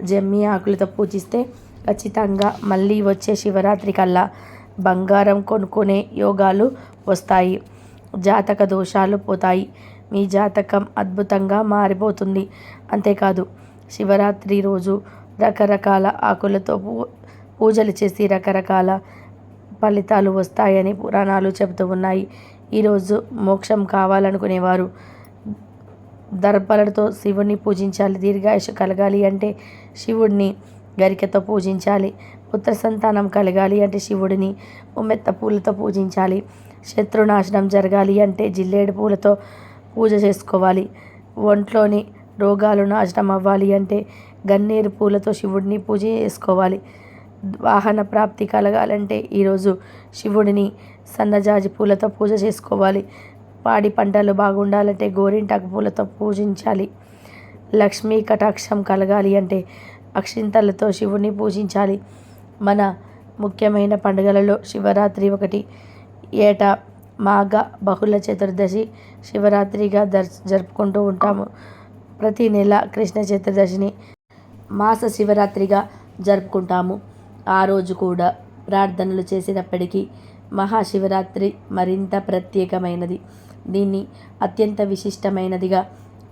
జమ్మి ఆకులతో పూజిస్తే ఖచ్చితంగా మళ్ళీ వచ్చే శివరాత్రి కల్లా బంగారం కొనుక్కునే యోగాలు వస్తాయి. జాతక దోషాలు పోతాయి. మీ జాతకం అద్భుతంగా మారిపోతుంది. అంతేకాదు శివరాత్రి రోజు రకరకాల ఆకులతో పూజలు చేసి రకరకాల ఫలితాలు వస్తాయని పురాణాలు చెబుతూ ఉన్నాయి. ఈరోజు మోక్షం కావాలనుకునేవారు దర్పలతో శివుని పూజించాలి. దీర్ఘాయుష కలగాలి అంటే శివుడిని గరికతో పూజించాలి. పుత్ర సంతానం కలగాలి అంటే శివుడిని ఉమ్మెత్త పూలతో పూజించాలి. శత్రునాశనం జరగాలి అంటే జిల్లేడు పూలతో పూజ చేసుకోవాలి. ఒంట్లోని రోగాలు నాశనం అవ్వాలి అంటే గన్నేరు పూలతో శివుడిని పూజ చేసుకోవాలి. వాహన ప్రాప్తి కలగాలంటే ఈరోజు శివుడిని సన్నజాజి పూలతో పూజ చేసుకోవాలి. పాడి పంటలు బాగుండాలంటే గోరింటాకు పూలతో పూజించాలి. లక్ష్మీ కటాక్షం కలగాలి అంటే అక్షింతలతో శివుని పూజించాలి. మన ముఖ్యమైన పండుగలలో శివరాత్రి ఒకటి. ఏటా మాఘ బహుళ చతుర్దశి శివరాత్రిగా జరుపుకుంటూ ఉంటాము. ప్రతి నెల కృష్ణ చతుర్దశిని మాస శివరాత్రిగా జరుపుకుంటాము. ఆ రోజు కూడా ప్రార్థనలు చేసినప్పటికీ మహాశివరాత్రి మరింత ప్రత్యేకమైనది. దీన్ని అత్యంత విశిష్టమైనదిగా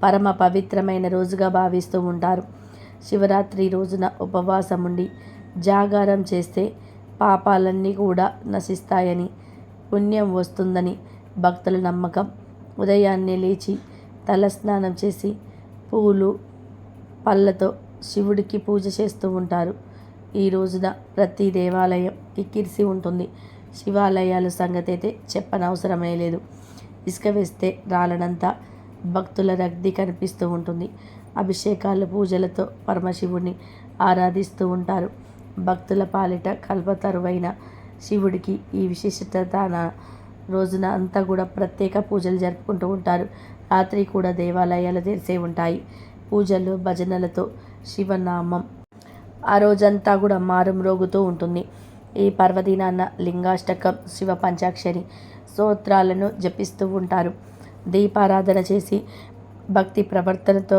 పరమ పవిత్రమైన రోజుగా భావిస్తూ ఉంటారు. శివరాత్రి రోజున ఉపవాసం ఉండి జాగారం చేస్తే పాపాలన్నీ కూడా నశిస్తాయని, పుణ్యం వస్తుందని భక్తుల నమ్మకం. ఉదయాన్నే లేచి తలస్నానం చేసి పూలు పళ్ళతో శివుడికి పూజ చేస్తూ ఉంటారు. ఈ రోజున ప్రతి దేవాలయం కిక్కిరిసి ఉంటుంది. శివాలయాల సంగతి అయితే చెప్పనవసరమే లేదు. ఇసుక వేస్తే రాలనంత భక్తుల రద్దీ కనిపిస్తూ ఉంటుంది. అభిషేకాలు పూజలతో పరమశివుడిని ఆరాధిస్తూ ఉంటారు. భక్తుల పాలిట కల్పతరువైన శివుడికి ఈ విశిష్టత రోజున అంతా కూడా ప్రత్యేక పూజలు జరుపుకుంటూ ఉంటారు. రాత్రి కూడా దేవాలయాలు తెరిసే ఉంటాయి. పూజలు భజనలతో శివనామం ఆ రోజంతా కూడా మారుమ్రోగుతూ ఉంటుంది. ఈ పర్వదినాన్న లింగాష్టకం, శివ పంచాక్షరి స్తోత్రాలను జపిస్తూ ఉంటారు. దీపారాధన చేసి భక్తి ప్రవర్తనతో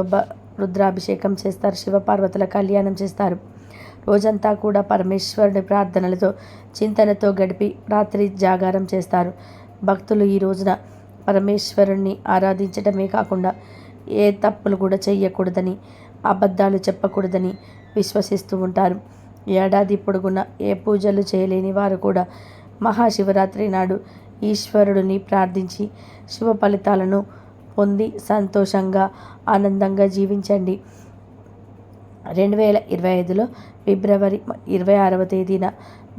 రుద్రాభిషేకం చేస్తారు. శివపార్వతుల కళ్యాణం చేస్తారు. రోజంతా కూడా పరమేశ్వరుని ప్రార్థనలతో చింతనతో గడిపి రాత్రి జాగారం చేస్తారు. భక్తులు ఈ రోజున పరమేశ్వరుణ్ణి ఆరాధించడమే కాకుండా ఏ తప్పులు కూడా చేయకూడదని, అబద్ధాలు చెప్పకూడదని విశ్వసిస్తూ ఉంటారు. ఏడాది పొడుగున ఏ పూజలు చేయలేని వారు కూడా మహాశివరాత్రి నాడు ఈశ్వరుడిని ప్రార్థించి శివ ఫలితాలను పొంది సంతోషంగా ఆనందంగా జీవించండి. 2025లో ఫిబ్రవరి 26వ తేదీన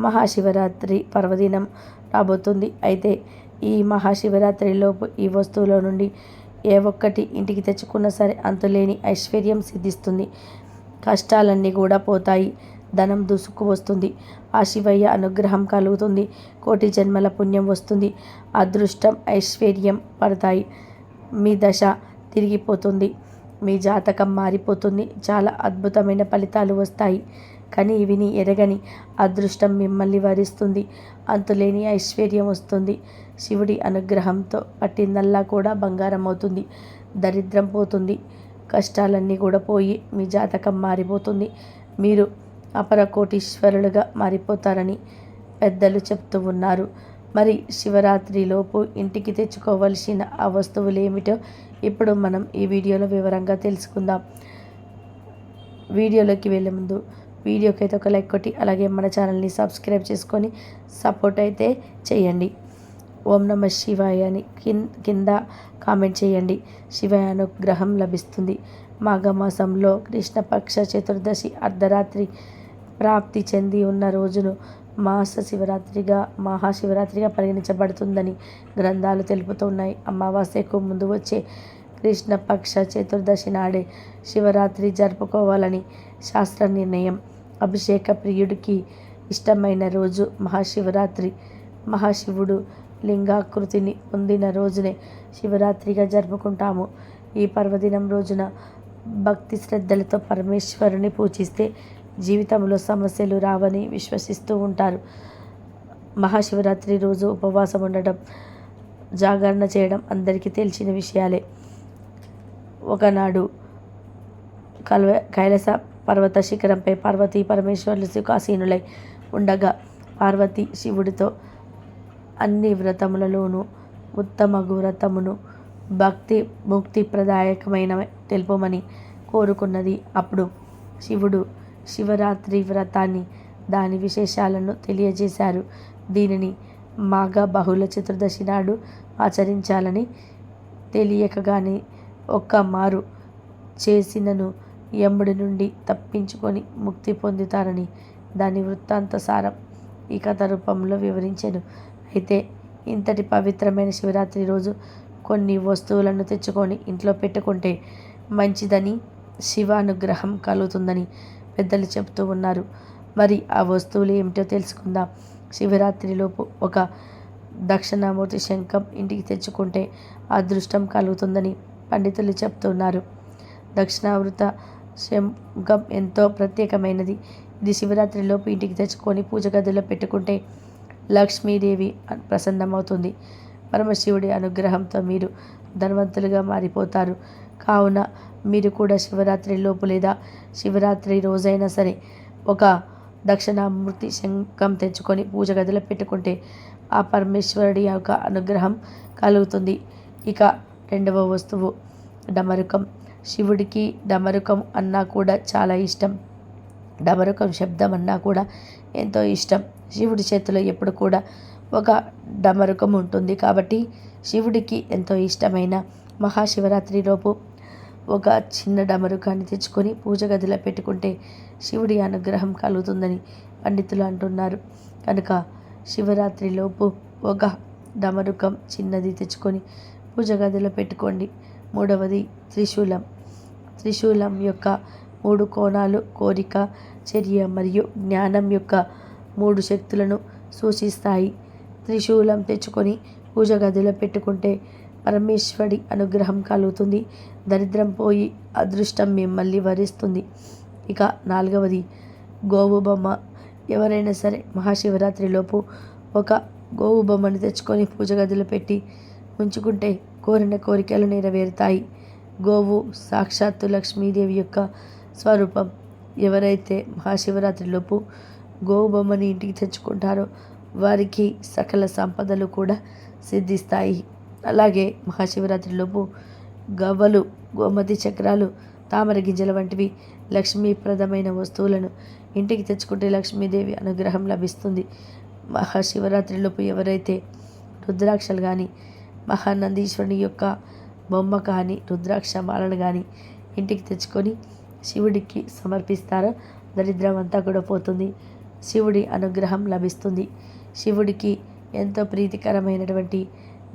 మహాశివరాత్రి పర్వదినం రాబోతుంది. అయితే ఈ మహాశివరాత్రిలోపు ఈ వస్తువుల నుండి ఏ ఒక్కటి ఇంటికి తెచ్చుకున్నా సరే అంతులేని ఐశ్వర్యం సిద్ధిస్తుంది. కష్టాలన్నీ కూడా పోతాయి. ధనం దూసుకు వస్తుంది. ఆ శివయ్య అనుగ్రహం కలుగుతుంది. కోటి జన్మల పుణ్యం వస్తుంది. అదృష్టం ఐశ్వర్యం పడతాయి. మీ దశ తిరిగిపోతుంది. మీ జాతకం మారిపోతుంది. చాలా అద్భుతమైన ఫలితాలు వస్తాయి. కానీ విని ఎరగని అదృష్టం మిమ్మల్ని వరిస్తుంది. అంతులేని ఐశ్వర్యం వస్తుంది. శివుడి అనుగ్రహంతో పట్టిందల్లా కూడా బంగారం అవుతుంది. దరిద్రం పోతుంది. కష్టాలన్నీ కూడా పోయి మీ జాతకం మారిపోతుంది. మీరు అపర కోటీశ్వరులుగా మారిపోతారని పెద్దలు చెప్తూ ఉన్నారు. మరి శివరాత్రిలోపు ఇంటికి తెచ్చుకోవలసిన ఆ వస్తువులు ఏమిటో ఇప్పుడు మనం ఈ వీడియోలో వివరంగా తెలుసుకుందాం. వీడియోలోకి వెళ్ళే ముందు వీడియోకి అయితే ఒక లైక్ కొట్టి అలాగే మన ఛానల్ని సబ్స్క్రైబ్ చేసుకొని సపోర్ట్ అయితే చేయండి. ఓం నమ శివాయ అని కింద కామెంట్ చేయండి. శివాయ అనుగ్రహం లభిస్తుంది. మాఘమాసంలో కృష్ణపక్ష చతుర్దశి అర్ధరాత్రి ప్రాప్తి చెంది ఉన్న రోజును మహాశివరాత్రిగా పరిగణించబడుతుందని గ్రంథాలు తెలుపుతున్నాయి. అమావాస్యకు ముందు వచ్చే కృష్ణపక్ష చతుర్దశి నాడే శివరాత్రి జరుపుకోవాలని శాస్త్ర నిర్ణయం. అభిషేక ప్రియుడికి ఇష్టమైన రోజు మహాశివరాత్రి. మహాశివుడు లింగాకృతిని పొందిన రోజునే శివరాత్రిగా జరుపుకుంటాము. ఈ పర్వదినం రోజున భక్తి శ్రద్ధలతో పరమేశ్వరుని పూజిస్తే జీవితంలో సమస్యలు రావని విశ్వసిస్తూ ఉంటారు. మహాశివరాత్రి రోజు ఉపవాసం ఉండడం, జాగరణ చేయడం అందరికీ తెలిసిన విషయాలే. ఒకనాడు కైలాస పర్వత శిఖరంపై పార్వతీ పరమేశ్వరులు సుఖాసీనులై ఉండగా పార్వతి శివుడితో అన్ని వ్రతములలోనూ ఉత్తమ వ్రతమును భక్తి ముక్తి ప్రదాయకమైన తెలుపమని కోరుకున్నది. అప్పుడు శివుడు శివరాత్రి వ్రతాన్ని, దాని విశేషాలను తెలియజేశారు. దీనిని మాఘ బహుళ చతుర్దశి నాడు ఆచరించాలని తెలియకగానే ఒక్క మారు చేసినను యముడి నుండి తప్పించుకొని ముక్తి పొందుతారని దాని వృత్తాంత సారం ఈ కథ రూపంలో వివరించాను. అయితే ఇంతటి పవిత్రమైన శివరాత్రి రోజు కొన్ని వస్తువులను తెచ్చుకొని ఇంట్లో పెట్టుకుంటే మంచిదని, శివానుగ్రహం కలుగుతుందని పెద్దలు చెప్తూ ఉన్నారు. మరి ఆ వస్తువులు ఏమిటో తెలుసుకుందాం. శివరాత్రిలోపు ఒక దక్షిణామూర్తి శంఖం ఇంటికి తెచ్చుకుంటే అదృష్టం కలుగుతుందని పండితులు చెప్తున్నారు. దక్షిణావృత శంఖం ఎంతో ప్రత్యేకమైనది. ఇది శివరాత్రిలోపు ఇంటికి తెచ్చుకొని పూజ గదిలో పెట్టుకుంటే లక్ష్మీదేవి ప్రసన్నమవుతుంది. పరమశివుడి అనుగ్రహంతో మీరు ధనవంతులుగా మారిపోతారు. కావున మీరు కూడా శివరాత్రి లోపు లేదా శివరాత్రి రోజైనా సరే ఒక దక్షిణామూర్తి శంఖం తెచ్చుకొని పూజ గదిలో పెట్టుకుంటే ఆ పరమేశ్వరుడి యొక్క అనుగ్రహం కలుగుతుంది. ఇక రెండవ వస్తువు డమరుకం. శివుడికి డమరుకం అన్నా కూడా చాలా ఇష్టం. డమరుకం శబ్దం అన్నా కూడా ఎంతో ఇష్టం. శివుడి చేతిలో ఎప్పుడు కూడా ఒక డమరుకం ఉంటుంది. కాబట్టి శివుడికి ఎంతో ఇష్టమైన మహాశివరాత్రి లోపు ఒక చిన్న డమరుకాన్ని తెచ్చుకొని పూజ గదిలో పెట్టుకుంటే శివుడి అనుగ్రహం కలుగుతుందని పండితులు అంటున్నారు. కనుక శివరాత్రి లోపు ఒక డమరుకం చిన్నది తెచ్చుకొని పూజ గదిలో పెట్టుకోండి. మూడవది త్రిశూలం. త్రిశూలం యొక్క 3 కోణాలు కోరిక, చర్య మరియు జ్ఞానం యొక్క 3 శక్తులను సూచిస్తాయి. త్రిశూలం తెచ్చుకొని పూజ గదిలో పెట్టుకుంటే పరమేశ్వరుడి అనుగ్రహం కలుగుతుంది. దరిద్రం పోయి అదృష్టం మిమ్మల్ని వరిస్తుంది. ఇక 4వది గోవు బొమ్మ. ఎవరైనా సరే మహాశివరాత్రిలోపు ఒక గోవు బొమ్మను తెచ్చుకొని పూజ గదిలో పెట్టి ఉంచుకుంటే కోరిన కోరికలు నెరవేరుతాయి. గోవు సాక్షాత్తు లక్ష్మీదేవి యొక్క స్వరూపం. ఎవరైతే మహాశివరాత్రిలోపు గోవు బొమ్మని ఇంటికి తెచ్చుకుంటారో వారికి సకల సంపదలు కూడా సిద్ధిస్తాయి. అలాగే మహాశివరాత్రిలోపు గవ్వలు, గోమతి చక్రాలు, తామర గింజల వంటివి లక్ష్మీప్రదమైన వస్తువులను ఇంటికి తెచ్చుకుంటే లక్ష్మీదేవి అనుగ్రహం లభిస్తుంది. మహాశివరాత్రిలోపు ఎవరైతే రుద్రాక్షలు కానీ, మహానందీశ్వరుని యొక్క బొమ్మ కానీ, రుద్రాక్ష మాలను కానీ ఇంటికి తెచ్చుకొని శివుడికి సమర్పిస్తారో దరిద్రం అంతా కూడా పోతుంది. శివుడి అనుగ్రహం లభిస్తుంది. శివుడికి ఎంతో ప్రీతికరమైనటువంటి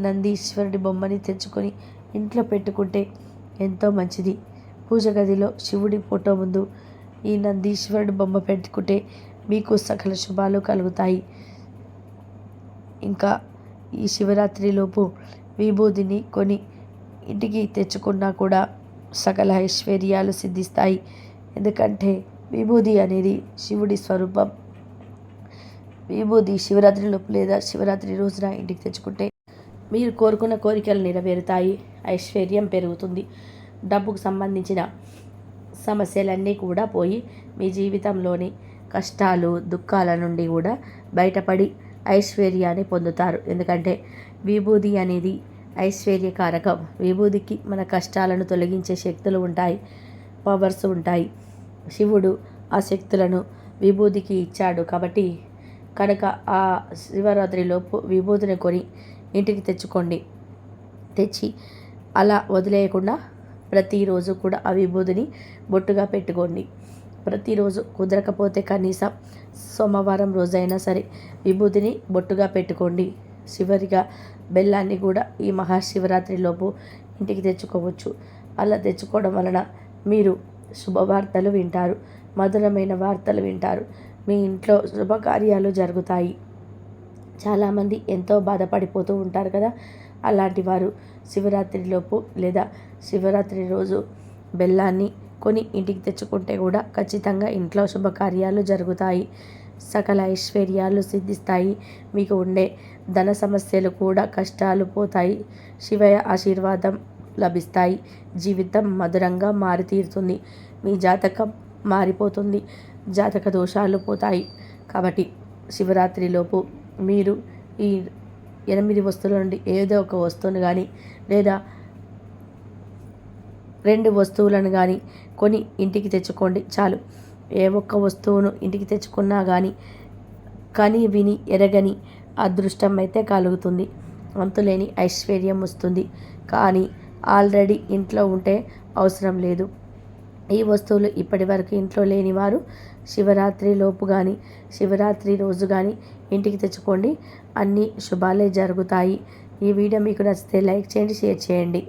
నందీశ్వరుడి బొమ్మని తెచ్చుకొని ఇంట్లో పెట్టుకుంటే ఎంతో మంచిది. పూజ గదిలో శివుడి ఫోటో ముందు ఈ నందీశ్వరుడి బొమ్మ పెట్టుకుంటే మీకు సకల శుభాలు కలుగుతాయి. ఇంకా ఈ శివరాత్రిలోపు విభూదిని కొని ఇంటికి తెచ్చుకున్నా కూడా సకల ఐశ్వర్యాలు సిద్ధిస్తాయి. ఎందుకంటే విభూది అనేది శివుడి స్వరూపం. విభూది శివరాత్రిలోపు లేదా శివరాత్రి రోజున ఇంటికి తెచ్చుకుంటే మీరు కోరుకున్న కోరికలు నెరవేరుతాయి. ఐశ్వర్యం పెరుగుతుంది. డబ్బుకు సంబంధించిన సమస్యలన్నీ కూడా పోయి మీ జీవితంలోని కష్టాలు దుఃఖాల నుండి కూడా బయటపడి ఐశ్వర్యాన్ని పొందుతారు. ఎందుకంటే విభూది అనేది ఐశ్వర్యకారకం. విభూదికి మన కష్టాలను తొలగించే శక్తులు ఉంటాయి, పవర్స్ ఉంటాయి. శివుడు ఆ శక్తులను విభూదికి ఇచ్చాడు. కాబట్టి కనుక ఆ శివరాత్రిలోపు విభూతిని కొని ఇంటికి తెచ్చుకోండి. తెచ్చి అలా వదిలేయకుండా ప్రతిరోజు కూడా ఆ విభూతిని బొట్టుగా పెట్టుకోండి. ప్రతిరోజు కుదరకపోతే కనీసం సోమవారం రోజైనా సరే విభూతిని బొట్టుగా పెట్టుకోండి. చివరిగా బెల్లాన్ని కూడా ఈ మహాశివరాత్రిలోపు ఇంటికి తెచ్చుకోవచ్చు. అలా తెచ్చుకోవడం వలన మీరు శుభవార్తలు వింటారు, మధురమైన వార్తలు వింటారు. మీ ఇంట్లో శుభకార్యాలు జరుగుతాయి. చాలామంది ఎంతో బాధపడిపోతూ ఉంటారు కదా, అలాంటి వారు శివరాత్రిలోపు లేదా శివరాత్రి రోజు బెల్లాన్ని కొని ఇంటికి తెచ్చుకుంటే కూడా ఖచ్చితంగా ఇంట్లో శుభకార్యాలు జరుగుతాయి. సకల ఐశ్వర్యాలు సిద్ధిస్తాయి. మీకు ఉండే ధన సమస్యలు కూడా కష్టాలు పోతాయి. శివయ్య ఆశీర్వాదం లభిస్తాయి. జీవితం మధురంగా మారితీరుతుంది. మీ జాతకం మారిపోతుంది. జాతక దోషాలు పోతాయి. కాబట్టి శివరాత్రిలోపు మీరు ఈ 8 వస్తువుల నుండి ఏదో ఒక వస్తువును కానీ లేదా 2 వస్తువులను కానీ కొని ఇంటికి తెచ్చుకోండి చాలు. ఏ ఒక్క వస్తువును ఇంటికి తెచ్చుకున్నా కానీ కని విని ఎరగని అదృష్టం అయితే కలుగుతుంది. అంతులేని ఐశ్వర్యం వస్తుంది. కానీ ఆల్రెడీ ఇంట్లో ఉంటే అవసరం లేదు. ఈ వస్తువులు ఇప్పటి వరకు ఇంట్లో లేని వారు శివరాత్రి లోపు కానీ శివరాత్రి రోజు కానీ ఇంటికి తెచ్చుకోండి. అన్ని శుభాలే జరుగుతాయి. ఈ వీడియో మీకు నచ్చితే లైక్ చేయండి, షేర్ చేయండి.